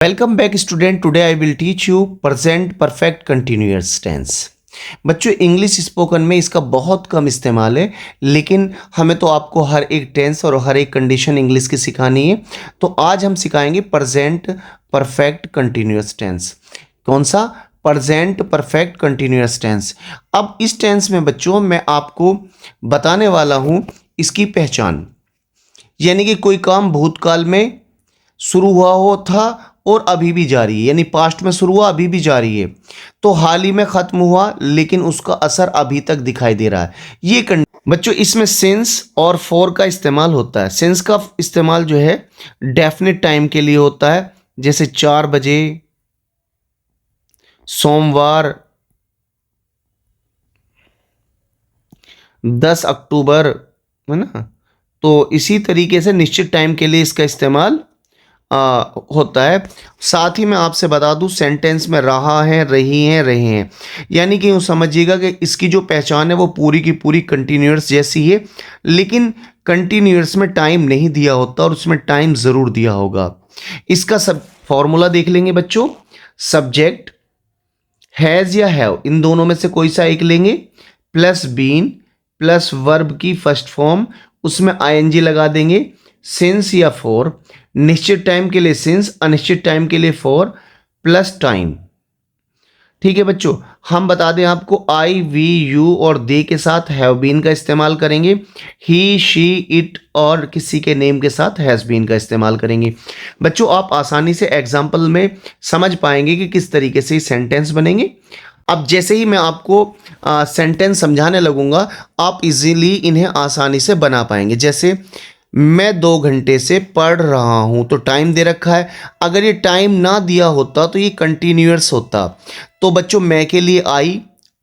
Welcome back student. Today I will teach you present perfect continuous tense. बच्चों, English spoken में इसका बहुत कम इस्तेमाल है, लेकिन हमें तो आपको हर एक टेंस और हर एक कंडीशन इंग्लिश की सिखानी है। तो आज हम सिखाएंगे प्रेजेंट परफेक्ट कंटिन्यूअस टेंस। कौन सा? Present perfect continuous tense. अब इस टेंस में बच्चों मैं आपको बताने वाला हूं इसकी पहचान, यानी कि कोई काम भूतकाल में शुरू हुआ हो था और अभी भी जारी है, यानी पास्ट में शुरू हुआ अभी भी जारी है, तो हाल ही में खत्म हुआ लेकिन उसका असर अभी तक दिखाई दे रहा है। ये बच्चों, इसमें सिंस और फॉर का इस्तेमाल होता है। सिंस का इस्तेमाल जो है डेफिनेट टाइम के लिए होता है, जैसे 4 बजे, सोमवार, 10 अक्टूबर, है ना। तो इसी तरीके से निश्चित टाइम के लिए इसका इस्तेमाल होता है। साथ ही मैं आपसे बता दूं, सेंटेंस में रहा है, रही हैं, रहे हैं, यानी कि यूँ समझिएगा कि इसकी जो पहचान है वो पूरी की पूरी कंटिन्यूअस जैसी है, लेकिन कंटिन्यूअस में टाइम नहीं दिया होता और उसमें टाइम ज़रूर दिया होगा। इसका सब फॉर्मूला देख लेंगे बच्चों। सब्जेक्ट हैज़ या हैव, इन दोनों में से कोई सा एक लेंगे, प्लस बीन प्लस वर्ब की फर्स्ट फॉर्म, उसमें आईएनजी लगा देंगे। सिंस या फॉर, निश्चित टाइम के लिए सिंस, अनिश्चित टाइम के लिए फॉर, प्लस टाइम। ठीक है बच्चों, हम बता दें आपको, आई, वी, यू और दे के साथ हैव बीन का इस्तेमाल करेंगे। ही, शी, इट और किसी के नेम के साथ हैज़ बीन का इस्तेमाल करेंगे। बच्चों, आप आसानी से एग्जाम्पल में समझ पाएंगे कि किस तरीके से सेंटेंस बनेंगे। अब जैसे ही मैं आपको सेंटेंस समझाने लगूंगा, आप इजीली इन्हें आसानी से बना पाएंगे। जैसे मैं 2 घंटे से पढ़ रहा हूं, तो टाइम दे रखा है। अगर ये टाइम ना दिया होता तो ये कंटिन्यूअस होता। तो बच्चों, मैं के लिए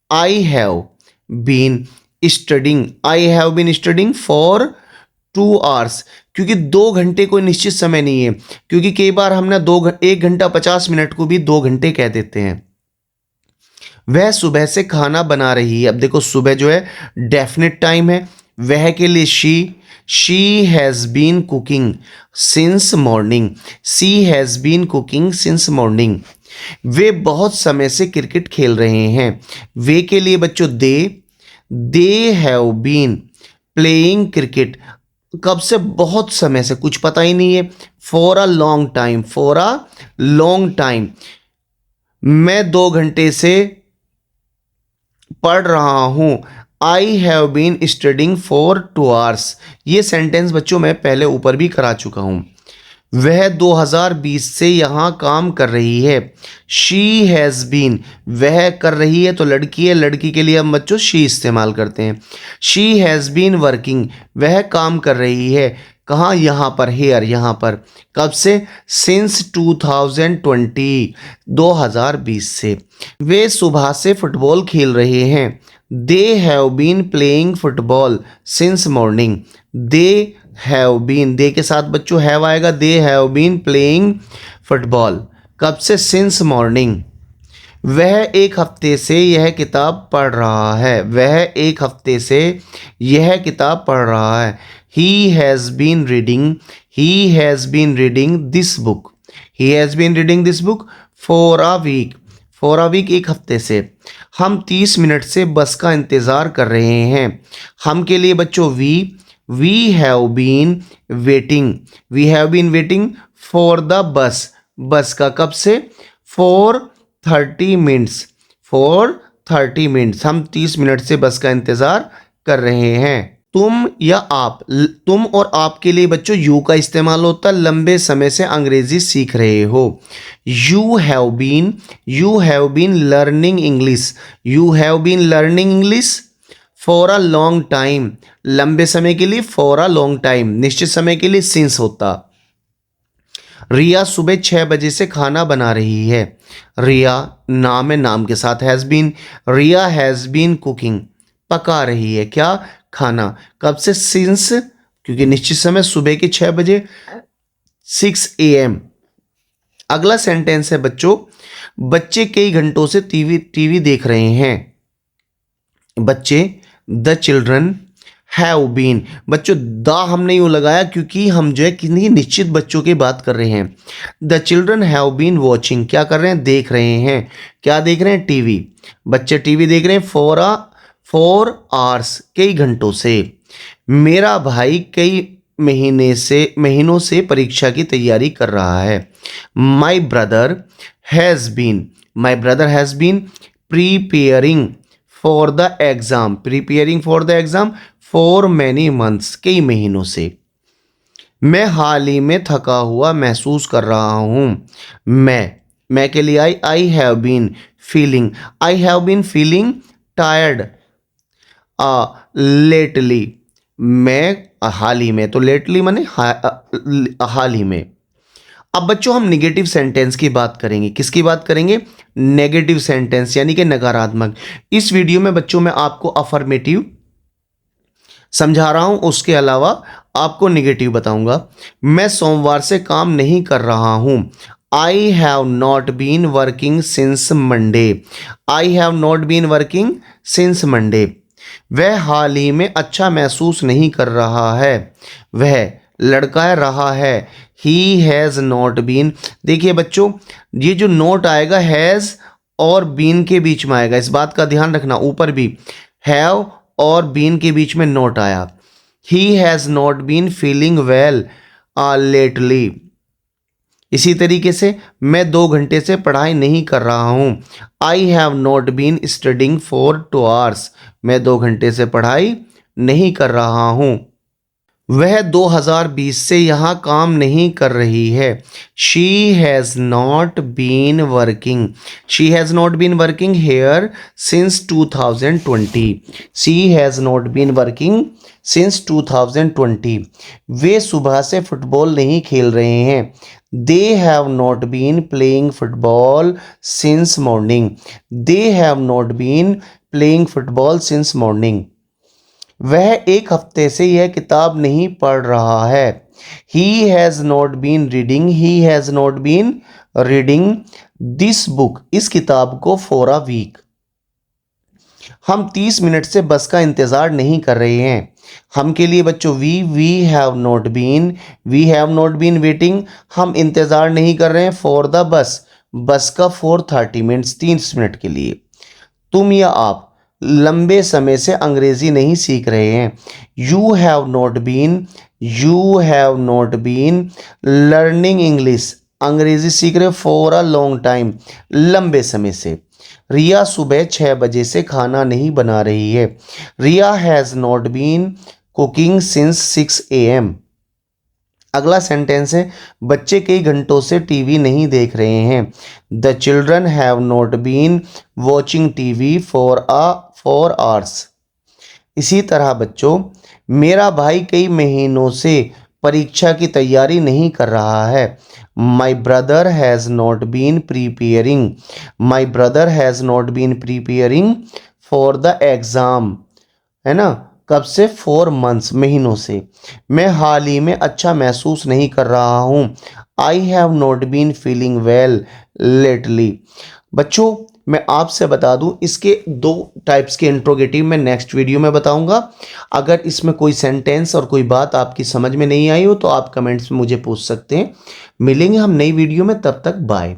I have been studying, I have been studying for 2 hours, क्योंकि 2 घंटे कोई निश्चित समय नहीं है, क्योंकि कई बार हमने 1 घंटा 50 मिनट को भी 2 घंटे कह देते हैं। वह सुबह से खाना बना रही है। अब देखो, सुबह जो है डेफिनेट टाइम है। वह के लिए she has been cooking since morning, she has been cooking since morning. वे बहुत समय से क्रिकेट खेल रहे हैं। वे के लिए बच्चों they have been playing cricket, कब से? बहुत समय से, कुछ पता ही नहीं है। For a long time, for a long time. मैं 2 घंटे से पढ़ रहा हूं, I have been studying for 2 hours. ये सेंटेंस बच्चों मैं पहले ऊपर भी करा चुका हूं। वह 2020 से यहाँ काम कर रही है। शी हैज़ बीन, वह कर रही है तो लड़की है, लड़की के लिए हम बच्चों शी इस्तेमाल करते हैं। शी हैज़ बीन वर्किंग, वह काम कर रही है। कहाँ? यहाँ पर, हेयर, यहाँ पर। कब से? सिंस 2020, 2020 से। वे सुबह से फुटबॉल खेल रहे हैं। They have been playing football since morning. They have been, they के साथ बच्चों हैव आएगा। They have been playing football, कब से? Since morning. वह 1 हफ्ते से यह किताब पढ़ रहा है। वह 1 हफ्ते से यह किताब पढ़ रहा है। He has been reading, he has been reading this book, he has been reading this book for a week, for a week, 1 हफ्ते से। हम 30 मिनट से बस का इंतज़ार कर रहे हैं। हम के लिए बच्चों we have been waiting, we have been waiting for the bus, bus का कब से? For 30 minutes, for 30 minutes. हम 30 मिनट से बस का इंतज़ार कर रहे हैं। तुम या आप, तुम और आप के लिए बच्चों यू का इस्तेमाल होता है। लंबे समय से अंग्रेजी सीख रहे हो। You have been learning English, you have been learning English for a long time, लंबे समय के लिए फॉर अ लॉन्ग टाइम, निश्चित समय के लिए सिंस होता। रिया सुबह 6 बजे से खाना बना रही है। रिया नाम है, नाम के साथ has been. Riya has been cooking, पका रही है क्या? खाना। कब से? सिंस, क्योंकि निश्चित समय सुबह के 6 बजे, 6 AM। अगला सेंटेंस है बच्चों, बच्चे कई घंटों से टीवी देख रहे हैं। बच्चे, द चिल्ड्रन हैव बीन, बच्चों द हमने यूँ लगाया क्योंकि हम जो है किन्हीं निश्चित बच्चों की बात कर रहे हैं। The children have been watching, क्या कर रहे हैं, देख रहे हैं। क्या देख रहे हैं, टीवी। बच्चे टीवी देख रहे हैं फोर आवर्स, कई घंटों से। मेरा भाई कई महीनों से परीक्षा की तैयारी कर रहा है। My brother has been, my brother has been preparing for the exam, preparing for the exam for many months, कई महीनों से। मैं हाल ही में थका हुआ महसूस कर रहा हूँ। मैं के लिए I have been feeling tired lately. मैं हाल ही में, तो लेटली माने हाल ही में। अब बच्चों हम नेगेटिव सेंटेंस की बात करेंगे। किसकी बात करेंगे, नेगेटिव सेंटेंस यानी कि नकारात्मक। इस वीडियो में बच्चों मैं आपको अफर्मेटिव समझा रहा हूं, उसके अलावा आपको नेगेटिव बताऊंगा। मैं सोमवार से काम नहीं कर रहा हूं। I have not been working since Monday, I have not been working since Monday. वह हाल ही में अच्छा महसूस नहीं कर रहा है। वह लड़का रहा है। ही हैज़ नॉट बीन, देखिए बच्चों ये जो नोट आएगा हैज़ और बीन के बीच में आएगा, इस बात का ध्यान रखना। ऊपर भी हैव और बीन के बीच में नोट आया। He has not been feeling well lately. इसी तरीके से मैं 2 घंटे से पढ़ाई नहीं कर रहा हूँ। I have not been studying for 2 hours, मैं 2 घंटे से पढ़ाई नहीं कर रहा हूँ। वह 2020 से यहाँ काम नहीं कर रही है। She has not been working, she has not been working here since 2020, she has not been working since 2020। वे सुबह से फुटबॉल नहीं खेल रहे हैं। They have not been playing football since morning, they have not been playing football since morning. वह 1 हफ्ते से यह किताब नहीं पढ़ रहा है। He has not been reading, he has not been reading this book, इस किताब को फॉर अ वीक। हम 30 मिनट से बस का इंतज़ार नहीं कर रहे हैं। हम के लिए बच्चों we have not been waiting, हम इंतज़ार नहीं कर रहे हैं फॉर द बस, बस का फॉर 30 मिनट्स, 30 मिनट के लिए। तुम या आप लंबे समय से अंग्रेजी नहीं सीख रहे हैं। You have not been learning English, अंग्रेजी सीख रहे फॉर अ लॉन्ग टाइम, लंबे समय से। रिया सुबह 6 बजे से खाना नहीं बना रही है। Riya has not been cooking since 6 AM। अगला सेंटेंस है, बच्चे कई घंटों से टीवी नहीं देख रहे हैं। The children have not been watching TV for hours. इसी तरह बच्चों मेरा भाई कई महीनों से परीक्षा की तैयारी नहीं कर रहा है। My brother has not been preparing, my brother has not been preparing for the exam, है ना, कब से, 4 मंथ्स, महीनों से। मैं हाल ही में अच्छा महसूस नहीं कर रहा हूँ। I have not been feeling well lately. बच्चों मैं आपसे बता दूं इसके 2 टाइप्स के इंट्रोगेटिव मैं नेक्स्ट वीडियो में बताऊंगा। अगर इसमें कोई सेंटेंस और कोई बात आपकी समझ में नहीं आई हो तो आप कमेंट्स में मुझे पूछ सकते हैं। मिलेंगे हम नई वीडियो में, तब तक बाय।